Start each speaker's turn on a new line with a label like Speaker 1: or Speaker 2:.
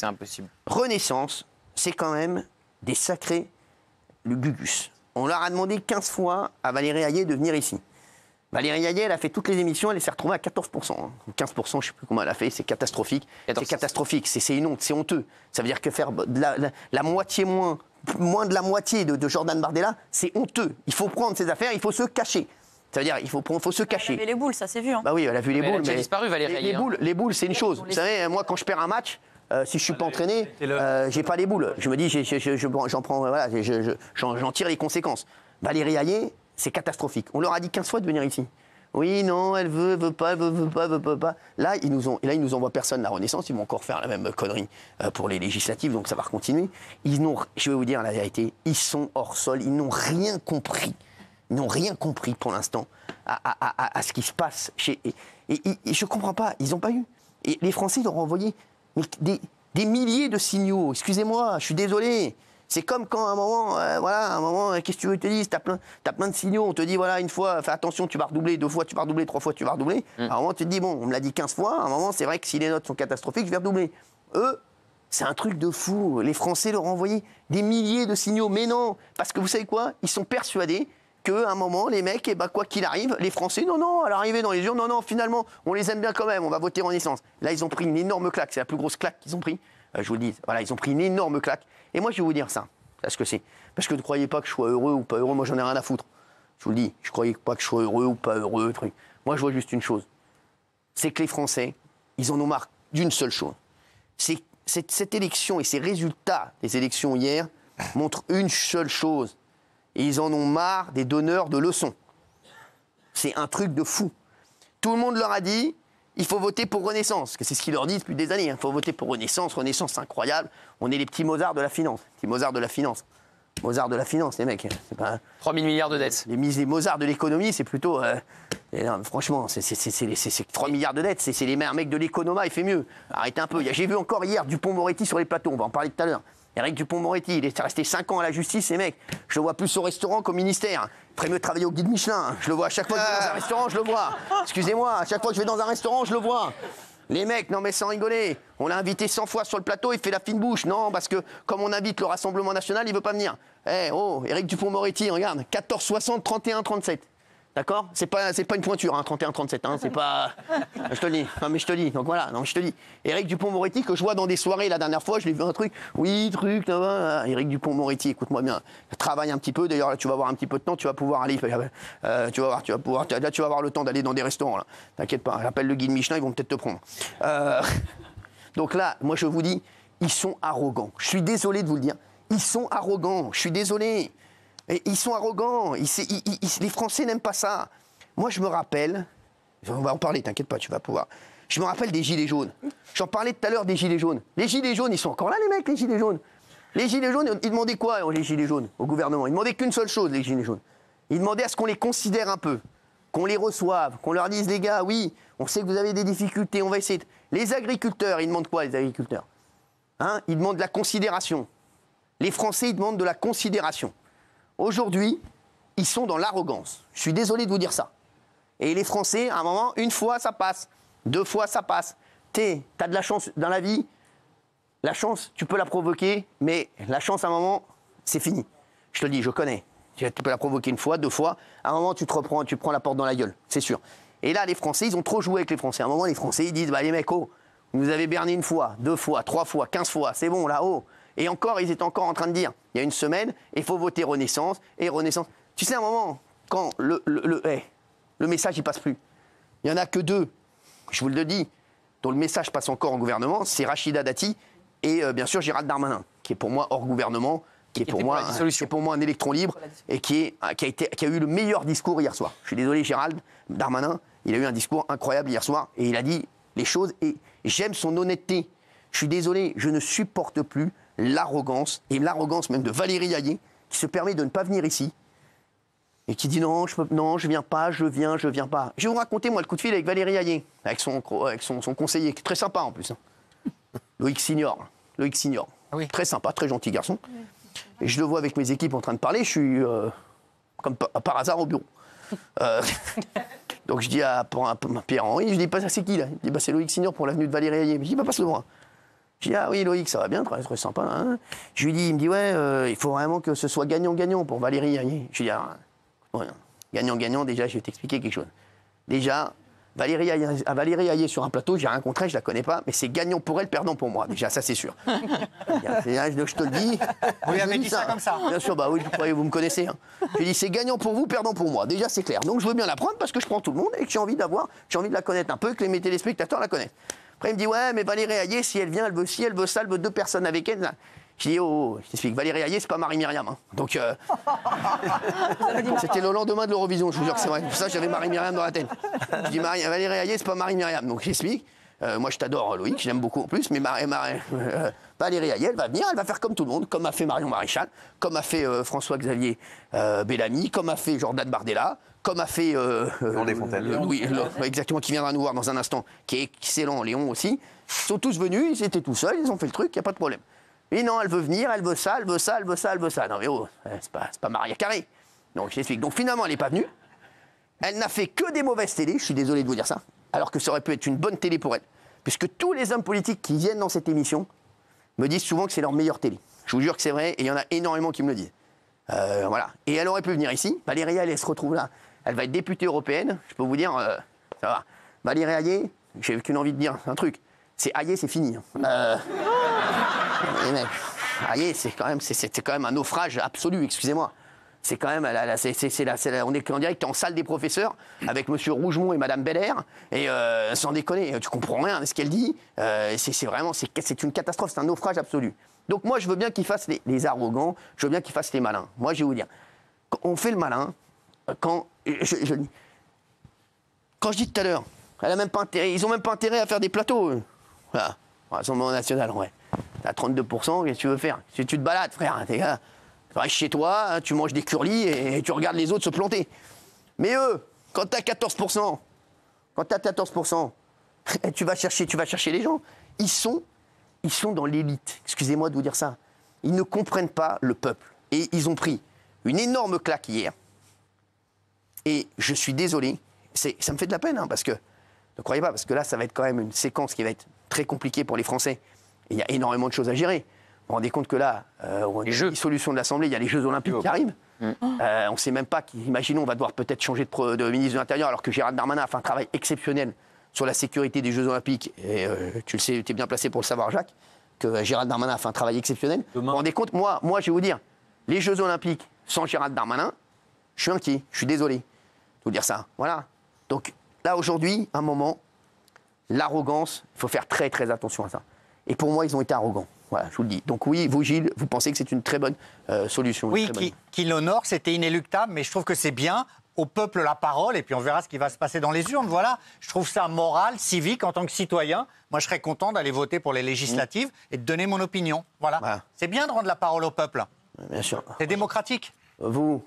Speaker 1: c'est impossible.
Speaker 2: Renaissance, c'est quand même des sacrés gugus. On leur a demandé 15 fois à Valérie Hayé de venir ici. Valérie Hayé, elle a fait toutes les émissions, elle s'est retrouvée à 14%. 15%, je ne sais plus comment elle a fait, c'est catastrophique. 14%. C'est catastrophique, c'est une honte, c'est honteux. Ça veut dire que faire la moitié moins de la moitié de Jordan Bardella, c'est honteux. Il faut prendre ses affaires, il faut se cacher. Ça veut dire qu'il faut se cacher.
Speaker 3: Elle a vu les boules, ça s'est vu. Hein.
Speaker 2: Bah oui, elle a vu les boules.
Speaker 1: Elle a déjà disparu, Valérie Hayé.
Speaker 2: Les boules, c'est une chose. Vous savez, moi, quand je perds un match, si je suis pas entraîné, j'ai pas les boules. Je me dis, j'en prends, voilà, j'en tire les conséquences. Valérie Hayé, c'est catastrophique. On leur a dit 15 fois de venir ici. Oui, non, elle veut pas. Là, ils nous envoient personne, la Renaissance. Ils vont encore faire la même connerie pour les législatives, donc ça va continuer. Je vais vous dire la vérité, ils sont hors sol, ils n'ont rien compris. Ils n'ont rien compris pour l'instant à ce qui se passe. Et je ne comprends pas, ils n'ont pas eu. Et les Français leur ont envoyé des milliers de signaux. Excusez-moi, je suis désolé. C'est comme quand à un moment, qu'est-ce que tu veux que je te dise, t'as plein de signaux, on te dit, voilà, une fois, fais attention, tu vas redoubler, 2 fois, tu vas redoubler, 3 fois, tu vas redoubler. À un moment, tu te dis, bon, on me l'a dit 15 fois, à un moment, c'est vrai que si les notes sont catastrophiques, je vais redoubler. Eux, c'est un truc de fou. Les Français leur ont envoyé des milliers de signaux. Mais non, parce que vous savez quoi, ils sont persuadés qu'à un moment, les mecs, quoi qu'il arrive, les Français, non, à l'arrivée dans les urnes, non, finalement, on les aime bien quand même, on va voter Renaissance. Là, ils ont pris une énorme claque, c'est la plus grosse claque qu'ils ont pris. Je vous le dis, voilà, ils ont pris une énorme claque. Et moi, je vais vous dire ça, parce que c'est. Parce que ne croyez pas que je sois heureux ou pas heureux, moi, j'en ai rien à foutre. Je vous le dis, je ne croyais pas que je sois heureux ou pas heureux, truc. Moi, je vois juste une chose, c'est que les Français, ils en ont marre d'une seule chose. C'est cette élection et ces résultats des élections hier montrent une seule chose. Et ils en ont marre des donneurs de leçons. C'est un truc de fou. Tout le monde leur a dit, il faut voter pour Renaissance. C'est ce qu'ils leur disent depuis des années. Il faut voter pour Renaissance. Renaissance, c'est incroyable. On est les petits Mozart de la finance. Petits Mozart de la finance. Mozart de la finance, les mecs. C'est pas...
Speaker 1: 3 000 milliards de dettes.
Speaker 2: Les Mozart de l'économie, c'est plutôt... non, franchement, c'est 3 milliards de dettes. C'est les mecs de l'économa, il fait mieux. Arrêtez un peu. J'ai vu encore hier Dupond-Moretti sur les plateaux. On va en parler tout à l'heure. Éric Dupond-Moretti, il est resté 5 ans à la justice, ces mecs. Je le vois plus au restaurant qu'au ministère. Il ferait mieux de travailler au guide Michelin. Je le vois à chaque fois que je vais dans un restaurant, je le vois. Excusez-moi, à chaque fois que je vais dans un restaurant, je le vois. Les mecs, non mais sans rigoler, on l'a invité 100 fois sur le plateau, il fait la fine bouche. Non, parce que comme on invite le Rassemblement National, il veut pas venir. Éric Dupond-Moretti, regarde, 14,60, 31,37. D'accord ? C'est pas une pointure, hein, 31-37, hein, c'est pas... Je te le dis, non mais je te le dis, donc voilà, non je te le dis. Éric Dupond-Moretti, que je vois dans des soirées la dernière fois, je l'ai vu un truc, Éric Dupond-Moretti, écoute-moi bien, travaille un petit peu, d'ailleurs là tu vas avoir un petit peu de temps, tu vas pouvoir aller, là tu vas avoir le temps d'aller dans des restaurants, là. T'inquiète pas, j'appelle le guide Michelin, ils vont peut-être te prendre. Donc là, moi je vous dis, ils sont arrogants, je suis désolé de vous le dire, ils sont arrogants, je suis désolé. Et ils sont arrogants, les Français n'aiment pas ça. Moi, je me rappelle, on va en parler, t'inquiète pas, tu vas pouvoir. Je me rappelle des Gilets jaunes. J'en parlais tout à l'heure des Gilets jaunes. Les Gilets jaunes, ils sont encore là, les mecs, les Gilets jaunes. Les Gilets jaunes, ils demandaient quoi, les Gilets jaunes, au gouvernement? Ils demandaient qu'une seule chose, les Gilets jaunes. Ils demandaient à ce qu'on les considère un peu, qu'on les reçoive, qu'on leur dise, les gars, oui, on sait que vous avez des difficultés, on va essayer. Les agriculteurs, ils demandent quoi, les agriculteurs? Hein? Ils demandent de la considération. Les Français, ils demandent de la considération. Aujourd'hui, ils sont dans l'arrogance. Je suis désolé de vous dire ça. Et les Français, à un moment, une fois, ça passe. 2 fois, ça passe. T'as de la chance dans la vie. La chance, tu peux la provoquer, mais la chance, à un moment, c'est fini. Je te le dis, je connais. Tu peux la provoquer 1 fois, 2 fois. À un moment, tu prends la porte dans la gueule, c'est sûr. Et là, les Français, ils ont trop joué avec les Français. À un moment, les Français, ils disent, bah les mecs, vous nous avez berné 1 fois, 2 fois, 3 fois, 15 fois, c'est bon, là-haut. Et encore, ils étaient encore en train de dire, il y a 1 semaine, il faut voter Renaissance, et Renaissance. Tu sais, à un moment, quand le message, il passe plus. Il n'y en a que 2, je vous le dis, dont le message passe encore en gouvernement, c'est Rachida Dati et bien sûr Gérald Darmanin, qui est pour moi hors gouvernement, qui est pour moi un électron libre, et qui a eu le meilleur discours hier soir. Je suis désolé, Gérald Darmanin, il a eu un discours incroyable hier soir, et il a dit les choses, et j'aime son honnêteté. Je suis désolé, je ne supporte plus l'arrogance, et l'arrogance même de Valérie Hayé, qui se permet de ne pas venir ici, et qui dit non, je viens pas, je viens pas. Je vais vous raconter, moi, le coup de fil avec Valérie Hayé, avec son conseiller, qui est très sympa en plus. Loïc Signor. Ah oui. Très sympa, très gentil garçon. Oui. Et je le vois avec mes équipes en train de parler, je suis comme par hasard au bureau. Donc je dis à Pierre-Henri, je dis, c'est qui là? Il dit, c'est Loïc Signor pour l'avenue de Valérie Hayé. Je dis, passe le voir. Je dis, ah oui, Loïc, ça va bien, très sympa. Hein. Je lui dis, il me dit, ouais, il faut vraiment que ce soit gagnant-gagnant pour Valérie Hayé. Je lui dis, ah, ouais, gagnant-gagnant, déjà, je vais t'expliquer quelque chose. Déjà, Valérie Hayé sur un plateau, j'ai rien contre elle, je la connais pas, mais c'est gagnant pour elle, perdant pour moi. Déjà, ça, c'est sûr. Je te le dis.
Speaker 3: Vous lui avez dit ça comme ça?
Speaker 2: Bien sûr, bah oui, vous me connaissez. Hein. Je dis, c'est gagnant pour vous, perdant pour moi. Déjà, c'est clair. Donc, je veux bien la prendre parce que je prends tout le monde et que j'ai envie de la connaître un peu, que mes téléspectateurs la connaissent. Après, il me dit, ouais, mais Valérie Hayé, si elle vient, elle veut ça, elle veut 2 personnes avec elle. Là. Je dis, oh, je t'explique, Valérie Hayé, c'est pas Marie-Myriam. Hein. Donc, c'était le lendemain de l'Eurovision, je vous jure que c'est vrai. Pour ça, j'avais Marie-Myriam dans la tête. Je dis, Valérie Hayé, c'est pas Marie-Myriam. Donc, j'explique. Moi, je t'adore, Loïc, je l'aime beaucoup en plus, mais Valérie Hayé, elle va venir, elle va faire comme tout le monde, comme a fait Marion Maréchal, comme a fait François-Xavier Bellamy, comme a fait Jordan Bardella, comme a fait
Speaker 4: Léon Desfontaines.
Speaker 2: Oui, exactement, qui viendra nous voir dans un instant, qui est excellent, Léon aussi. Ils sont tous venus, ils étaient tout seuls, ils ont fait le truc, il n'y a pas de problème. Mais non, elle veut venir, elle veut ça, elle veut ça, elle veut ça, elle veut ça. Non mais oh, c'est pas Maria Carré. Donc je t'explique. Donc finalement, elle n'est pas venue. Elle n'a fait que des mauvaises télés, je suis désolé de vous dire ça, alors que ça aurait pu être une bonne télé pour elle. Puisque tous les hommes politiques qui viennent dans cette émission me disent souvent que c'est leur meilleure télé. Je vous jure que c'est vrai, et il y en a énormément qui me le disent. Voilà. Et elle aurait pu venir ici. Valérie Hayé, elle se retrouve là. Elle va être députée européenne. Je peux vous dire, ça va. Valérie Hayé, j'ai qu'une envie de dire un truc. C'est Hayé, c'est fini. Hayé, c'est quand même un naufrage absolu, excusez-moi. C'est quand même, on est en direct en salle des professeurs avec Monsieur Rougemont et Madame Belair, et sans déconner, tu comprends rien de ce qu'elle dit. C'est une catastrophe, c'est un naufrage absolu. Donc moi, je veux bien qu'ils fassent les arrogants, je veux bien qu'ils fassent les malins. Moi, je vais vous dire, on fait le malin quand je dis tout à l'heure, ils n'ont même pas intérêt à faire des plateaux. Voilà, Rassemblement national, ouais. T'as 32%, qu'est-ce que tu veux faire? Si tu te balades, frère, t'es là. Tu restes chez toi, hein, tu manges des curlis et tu regardes les autres se planter. Mais eux, quand t'as 14%, tu vas chercher les gens. Ils sont dans l'élite. Excusez-moi de vous dire ça. Ils ne comprennent pas le peuple. Et ils ont pris une énorme claque hier. Et je suis désolé, ça me fait de la peine, hein, parce que, ne croyez pas, parce que là, ça va être quand même une séquence qui va être très compliquée pour les Français. Et il y a énormément de choses à gérer. Vous vous rendez compte que là, les dissolution de l'Assemblée, il y a les Jeux Olympiques qui arrivent. On ne sait même pas, imaginons, on va devoir peut-être changer de ministre de l'Intérieur, alors que Gérald Darmanin a fait un travail exceptionnel sur la sécurité des Jeux Olympiques. Et tu le sais, tu es bien placé pour le savoir, Jacques, que Gérald Darmanin a fait un travail exceptionnel. Vous vous rendez compte, moi, je vais vous dire, les Jeux Olympiques sans Gérald Darmanin, je suis inquiet, je suis désolé de vous dire ça. Voilà. Donc là, aujourd'hui, un moment, l'arrogance, il faut faire très très attention à ça. Et pour moi, ils ont été arrogants. Voilà, je vous le dis. Donc oui, vous, Gilles, vous pensez que c'est une très bonne solution.
Speaker 3: Oui, qui l'honore, c'était inéluctable, mais je trouve que c'est bien. Au peuple la parole, et puis on verra ce qui va se passer dans les urnes. Voilà, je trouve ça moral, civique, en tant que citoyen. Moi, je serais content d'aller voter pour les législatives et de donner mon opinion. Voilà. C'est bien de rendre la parole au peuple.
Speaker 2: Bien sûr.
Speaker 3: C'est démocratique.
Speaker 2: Vous